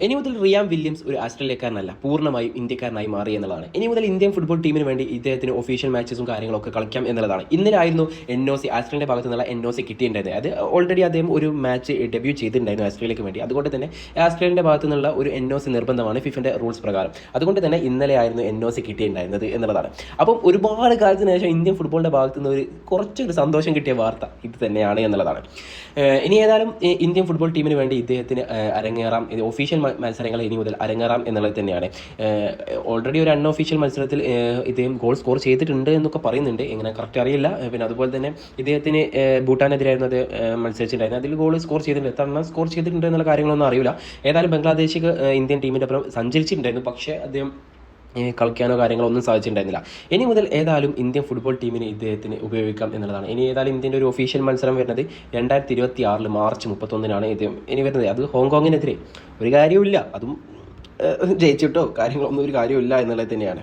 ഇനി മുതൽ റിയാം വില്യംസ് ഒരു ഓസ്ട്രേലിയക്കാരനല്ല, പൂർണ്ണമായും ഇന്ത്യക്കാരനായി മാറി എന്നുള്ളതാണ്. ഇനി മുതൽ ഇന്ത്യൻ ഫുട്ബോൾ ടീമിന് വേണ്ടി ഇദ്ദേഹത്തിന് ഒഫീഷ്യൽ മാച്ചസും കാര്യങ്ങളൊക്കെ കളിക്കാം എന്നുള്ളതാണ്. ഇന്നലെയായിരുന്നു NOC ഓസ്ട്രേലിയൻ്റെ ഭാഗത്തു നിന്നുള്ള NOC കിട്ടിയിട്ടുണ്ടായിരുന്നത്. അത് ഓൾറെഡി അദ്ദേഹം ഒരു മാച്ച് ഡെബ്യൂ ചെയ്തിട്ടുണ്ടായിരുന്നു ഓസ്ട്രേലിയക്ക് വേണ്ടി. അതുകൊണ്ട് തന്നെ ഓസ്ട്രേലിയൻ്റെ ഭാഗത്തു നിന്നുള്ള ഒരു NOC നിർബന്ധമാണ് ഫിഫയുടെ റൂൾസ് പ്രകാരം. അതുകൊണ്ട് തന്നെ ഇന്നലെയായിരുന്നു NOC കിട്ടിയിട്ടുണ്ടായിരുന്നത് എന്നുള്ളതാണ്. അപ്പം ഒരുപാട് കാലത്തിന് ശേഷം ഇന്ത്യൻ ഫുട്ബോളിൻ്റെ ഭാഗത്തു നിന്ന് കുറച്ചൊരു സന്തോഷം കിട്ടിയ വാർത്ത ഇത് തന്നെയാണ് എന്നുള്ളതാണ്. ഇനി ഏതായാലും ഇന്ത്യൻ ഫുട്ബോൾ ടീമിന് വേണ്ടി ഇദ്ദേഹത്തിന് അരങ്ങേറാം, ഒഫീഷ്യൽ മത്സരങ്ങൾ ഇനി മുതൽ അരങ്ങേറാം എന്നുള്ളത് തന്നെയാണ്. ഓൾറെഡി ഒരു അൺഒഫീഷ്യൽ മത്സരത്തിൽ ഇദ്ദേഹം ഗോൾ സ്കോർ ചെയ്തിട്ടുണ്ട് എന്നൊക്കെ പറയുന്നുണ്ട്, എങ്ങനെ കറക്റ്റ് അറിയില്ല. പിന്നെ അതുപോലെ തന്നെ ഇദ്ദേഹത്തിന് ഭൂട്ടാനെതിരായിരുന്നു അത് മത്സരിച്ചിട്ടുണ്ടായിരുന്നു, അതിൽ ഗോൾ സ്കോർ ചെയ്തിട്ടുണ്ട്. എത്ര സ്കോർ ചെയ്തിട്ടുണ്ട് എന്നുള്ള കാര്യങ്ങളൊന്നും അറിയില്ല. ഏതായാലും ബംഗ്ലാദേശിക്ക് ഇന്ത്യൻ ടീമിൻ്റെ ഒപ്പം സഞ്ചരിച്ചിട്ടുണ്ടായിരുന്നു, പക്ഷേ അദ്ദേഹം കളിക്കാനോ കാര്യങ്ങളോ ഒന്നും സാധിച്ചിട്ടുണ്ടായിരുന്നില്ല. ഇനി മുതൽ ഏതായാലും ഇന്ത്യൻ ഫുട്ബോൾ ടീമിന് ഇദ്ദേഹത്തിന് ഉപയോഗിക്കാം എന്നുള്ളതാണ്. ഇനി ഏതായാലും ഇന്ത്യൻ്റെ ഒരു ഒഫീഷ്യൽ മത്സരം വരുന്നത് 2026 മാർച്ച് 31 ഇദ്ദേഹം ഇനി വരുന്നത്. അത് ഹോങ്കോങ്ങിനെതിരെ ഒരു കാര്യമില്ല, അതും ജയിച്ചിട്ടോ കാര്യങ്ങളൊന്നും ഒരു കാര്യമില്ല എന്നുള്ളത് തന്നെയാണ്.